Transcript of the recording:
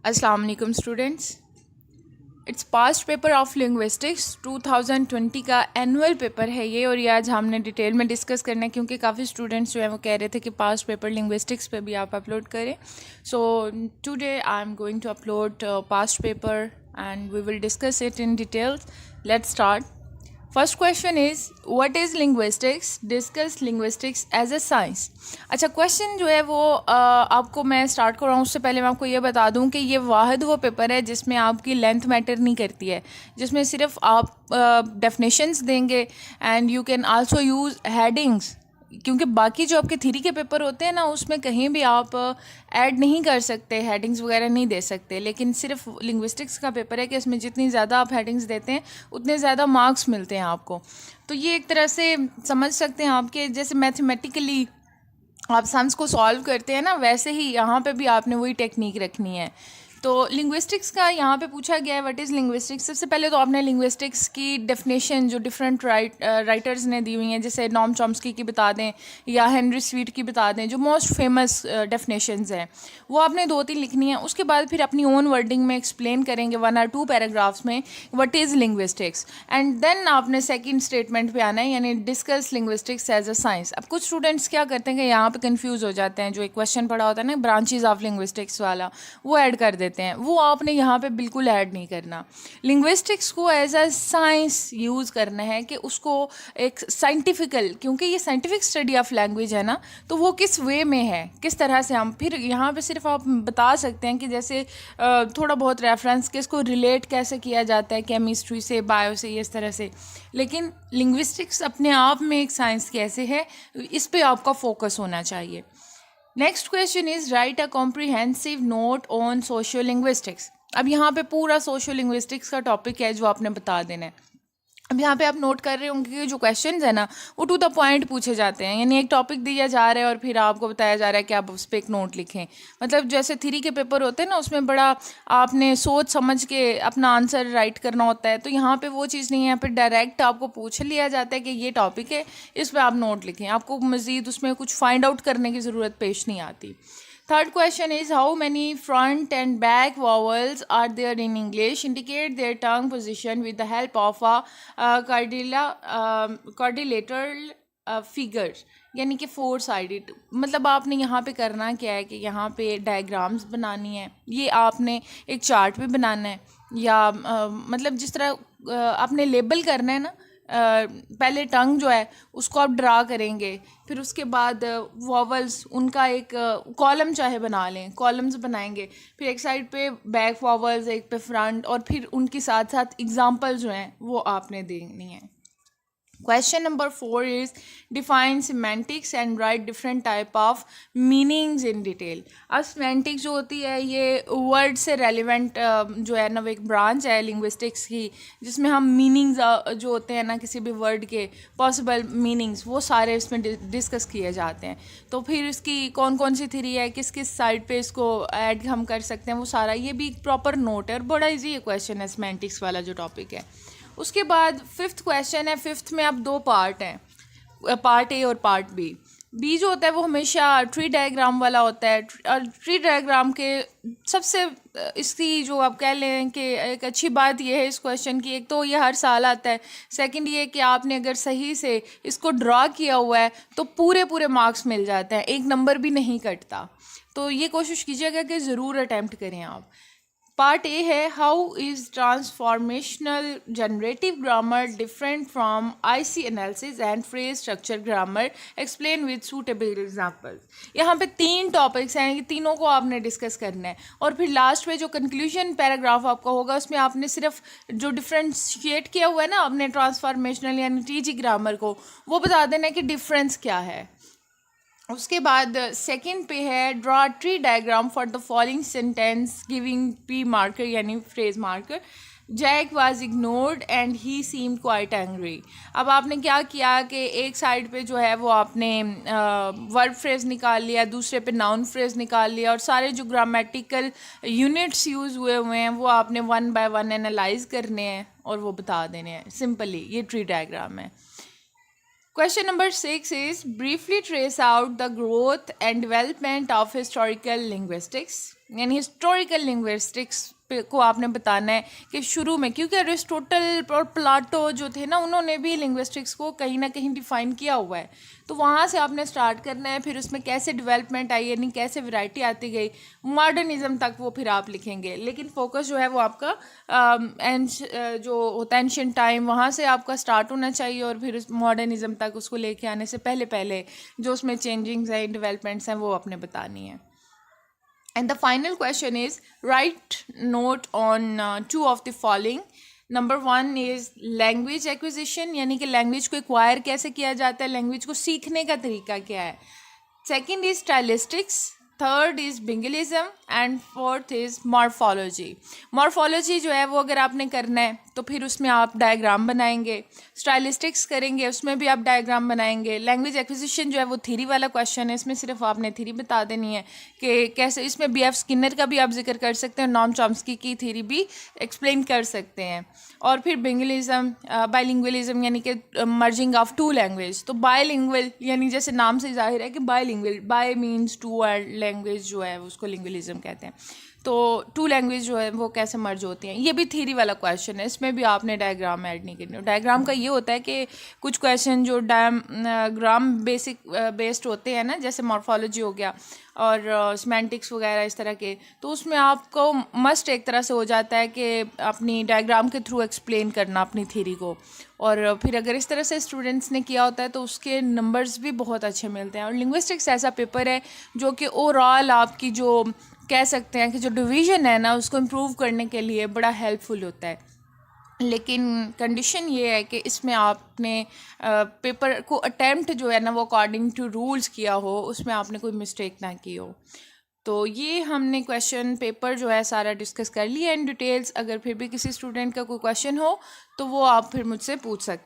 अस्सलाम वालेकुम students. Its past paper of linguistics 2020 का एनुअल पेपर है ये, और ये आज हमने डिटेल में डिस्कस करना है क्योंकि काफ़ी स्टूडेंट्स जो है वो कह रहे थे कि पास्ट पेपर लिंग्विस्टिक्स पे भी आप अपलोड करें। So today I am going to upload past paper and we will discuss it in details. Let's start. First question is what is linguistics, discuss linguistics as a science. अच्छा, question जो है वो आपको मैं start कर रहा हूँ उससे पहले मैं आपको ये बता दूँ कि ये वाहिद वो पेपर है जिसमें आपकी लेंथ मैटर नहीं करती है, जिसमें सिर्फ आप डेफिनेशंस देंगे and you can also use headings, क्योंकि बाकी जो आपके थ्योरी के पेपर होते हैं ना उसमें कहीं भी आप ऐड नहीं कर सकते, हेडिंग्स वगैरह नहीं दे सकते। लेकिन सिर्फ लिंग्विस्टिक्स का पेपर है कि इसमें जितनी ज़्यादा आप हेडिंग्स देते हैं उतने ज़्यादा मार्क्स मिलते हैं आपको। तो ये एक तरह से समझ सकते हैं आपके, जैसे मैथमेटिकली आप सम्स को सॉल्व करते हैं ना, वैसे ही यहाँ पे भी आपने वही टेक्निक रखनी है। तो लिंग्विस्टिक्स का यहाँ पे पूछा गया है व्हाट इज़ लिंग्विस्टिक्स। सबसे पहले तो आपने लिंग्विस्टिक्स की डेफिनेशन जो डिफरेंट राइटर्स ने दी हुई हैं, जैसे नॉम चॉम्स्की की बता दें या हेनरी स्वीट की बता दें, जो मोस्ट फेमस डेफिनेशंस हैं, वो आपने 2-3 लिखनी है। उसके बाद फिर अपनी ओन वर्डिंग में एक्सप्लेन करेंगे 1 और 2 पैराग्राफ्स में what is linguistics, and then आपने सेकेंड स्टेटमेंट पे आना है, यानी discuss linguistics as a science. अब कुछ स्टूडेंट्स क्या करते हैं कि यहाँ पे कंफ्यूज हो जाते हैं, जो एक क्वेश्चन पढ़ा होता है ना ब्रांचेज ऑफ लिंग्विस्टिक्स वाला, वो ऐड कर देते हैं। वो आपने यहाँ पे बिल्कुल ऐड नहीं करना। लिंग्विस्टिक्स को एज अ साइंस यूज़ करना है कि उसको एक साइंटिफिकल, क्योंकि ये साइंटिफिक स्टडी ऑफ लैंग्वेज है ना, तो वो किस वे में है, किस तरह से हम फिर यहाँ पे सिर्फ आप बता सकते हैं कि जैसे थोड़ा बहुत रेफरेंस कि इसको रिलेट कैसे किया जाता है केमिस्ट्री से, बायो से, इस तरह से। लेकिन लिंग्विस्टिक्स अपने आप में एक साइंस कैसे है, इस पे आपका फोकस होना चाहिए। Next question is right a comprehensive note on socio linguistics. अब यहाँ पे पूरा सोशियो लिंग्विस्टिक्स का टॉपिक है जो आपने बता देना है। अब यहाँ पे आप नोट कर रहे होंगे कि जो क्वेश्चंस है ना वो टू द पॉइंट पूछे जाते हैं, यानी एक टॉपिक दिया जा रहा है और फिर आपको बताया जा रहा है कि आप उस पर एक नोट लिखें। मतलब जैसे थ्योरी के पेपर होते हैं ना, उसमें बड़ा आपने सोच समझ के अपना आंसर राइट करना होता है, तो यहाँ पे वो चीज़ नहीं है। यहाँ पे डायरेक्ट आपको पूछ लिया जाता है कि ये टॉपिक है, इस पर आप नोट लिखें, आपको मज़ीद उसमें कुछ फाइंड आउट करने की ज़रूरत पेश नहीं आती। Third question is how many front and back vowels are there in English? Indicate their tongue position with the help of a quadrilateral figure, यानी कि 4 साइडेड। मतलब आपने यहाँ पे करना क्या है कि यहाँ पे डायग्राम्स बनानी है, ये आपने एक चार्ट पे बनाना है, या मतलब जिस तरह आपने लेबल करना है ना। पहले टंग जो है उसको आप ड्रा करेंगे, फिर उसके बाद वॉवल्स उनका एक कॉलम चाहे बना लें, कॉलम्स बनाएंगे, फिर एक साइड पे बैक वॉवल्स, एक पे फ्रंट, और फिर उनके साथ साथ एग्जांपल जो हैं वो आपने देनी है। Question number 4 is define semantics and write different type of meanings in detail. अब semantics जो होती है ये वर्ड से रेलिवेंट जो है ना, वो एक ब्रांच है लिंग्विस्टिक्स की, जिसमें हम मीनिंग्स जो होते हैं ना किसी भी वर्ड के पॉसिबल मीनिंग्स, वो सारे इसमें डिस्कस किए जाते हैं। तो फिर इसकी कौन कौन सी थ्योरी है, किस किस साइड पे इसको ऐड हम कर सकते हैं, वो सारा ये भी एक प्रॉपर नोट है, और बड़ा ईजी ये क्वेश्चन है semantics वाला जो टॉपिक है। उसके बाद 5th क्वेश्चन है। 5th में अब 2 पार्ट हैं, पार्ट ए और पार्ट बी। बी जो होता है वो हमेशा ट्री डायग्राम वाला होता है, और ट्री डायग्राम के सबसे इसकी जो आप कह लें कि एक अच्छी बात ये है इस क्वेश्चन की, एक तो ये हर साल आता है, सेकंड ये कि आपने अगर सही से इसको ड्रा किया हुआ है तो पूरे पूरे मार्क्स मिल जाते हैं, एक नंबर भी नहीं कटता। तो ये कोशिश कीजिएगा कि ज़रूर अटैम्प्ट करें आप। पार्ट ए है how is transformational generative grammar different from IC analysis and phrase structure grammar, explain with suitable examples. यहाँ पे 3 टॉपिक्स हैं, ये तीनों को आपने डिस्कस करना है, और फिर लास्ट में जो कंक्लूजन पैराग्राफ आपका होगा उसमें आपने सिर्फ जो डिफ्रेंशिएट किया हुआ है ना आपने ट्रांसफॉर्मेशनल यानी टीजी ग्रामर को, वो बता देना है कि डिफरेंस क्या है। उसके बाद सेकंड पे है draw tree diagram for the following sentence giving P marker यानी phrase marker. Jack was ignored and he seemed quite angry. अब आपने क्या किया कि एक साइड पे जो है वो आपने वर्ब फ्रेज निकाल लिया, दूसरे पे नाउन फ्रेज निकाल लिया, और सारे जो ग्रामेटिकल यूनिट्स यूज़ हुए हैं वो आपने 1 बाय 1 एनालाइज करने हैं और वो बता देने हैं। सिंपली ये ट्री डायग्राम है। Question number 6 is briefly trace out the growth and development of historical linguistics. यानी हिस्टोरिकल लिंग्विस्टिक्स को आपने बताना है कि शुरू में, क्योंकि अरिस्टोटल और प्लाटो जो थे ना, उन्होंने भी लिंग्विस्टिक्स को कहीं ना कहीं डिफ़ाइन किया हुआ है, तो वहाँ से आपने स्टार्ट करना है, फिर उसमें कैसे डेवलपमेंट आई, यानी कैसे वैरायटी आती गई मॉडर्निज्म तक, वो फिर आप लिखेंगे। लेकिन फोकस जो है वो आपका जो होता है एंशिएंट टाइम, वहाँ से आपका स्टार्ट होना चाहिए, और फिर उस मॉडर्निज्म तक उसको लेके आने से पहले पहले जो उसमें चेंजिंग्स हैं, डेवलपमेंट्स हैं, वो आपने बतानी है। And the final question is, write note on two of the following. Number 1 is language acquisition, यानी कि लैंग्वेज को एक्वायर कैसे किया जाता है, लैंग्वेज को सीखने का तरीका क्या है। Second is stylistics, third is bilingualism, and fourth is morphology. Morphology जो है वो अगर आपने करना है तो फिर उसमें आप डायग्राम बनाएंगे, स्टाइलिस्टिक्स करेंगे उसमें भी आप डायग्राम बनाएंगे। लैंग्वेज एक्विजिशन जो है वो थ्योरी वाला क्वेश्चन है, इसमें सिर्फ आपने थ्योरी बता देनी है कि कैसे, इसमें बी एफ स्किनर का भी आप जिक्र कर सकते हैं, नॉम चॉम्स्की की थ्योरी भी एक्सप्लेन कर सकते हैं। और फिर बिंगलिज्म, बायलिंगुअलिज्म, यानी कि मर्जिंग ऑफ टू लैंग्वेज। तो बायलिंगुअल यानी जैसे नाम से जाहिर है कि bilingual, bi means two, language जो है उसको लिंगुअलिज्म कहते हैं। तो टू लैंग्वेज जो है वो कैसे मर्ज होती हैं, ये भी थ्योरी वाला क्वेश्चन है, इसमें भी आपने डायग्राम ऐड नहीं करनी। डायग्राम का ये होता है कि कुछ क्वेश्चन जो डायग्राम बेस्ड होते हैं ना, जैसे मॉर्फोलॉजी हो गया और सिमेंटिक्स वगैरह इस तरह के, तो उसमें आपको मस्ट एक तरह से हो जाता है कि अपनी डायग्राम के थ्रू एक्सप्लेन करना अपनी थ्योरी को, और फिर अगर इस तरह से स्टूडेंट्स ने किया होता है तो उसके नंबर्स भी बहुत अच्छे मिलते हैं। और लिंग्विस्टिक्स ऐसा पेपर है जो कि ओवरऑल आपकी जो कह सकते हैं कि जो डिवीज़न है ना, उसको इम्प्रूव करने के लिए बड़ा हेल्पफुल होता है। लेकिन कंडीशन ये है कि इसमें आपने पेपर को अटेम्प्ट जो है ना वो अकॉर्डिंग टू रूल्स किया हो, उसमें आपने कोई मिस्टेक ना की हो। तो ये हमने क्वेश्चन पेपर जो है सारा डिस्कस कर लिया इन डिटेल्स। अगर फिर भी किसी स्टूडेंट का कोई क्वेश्चन हो तो वो आप फिर मुझसे पूछ सकते हैं।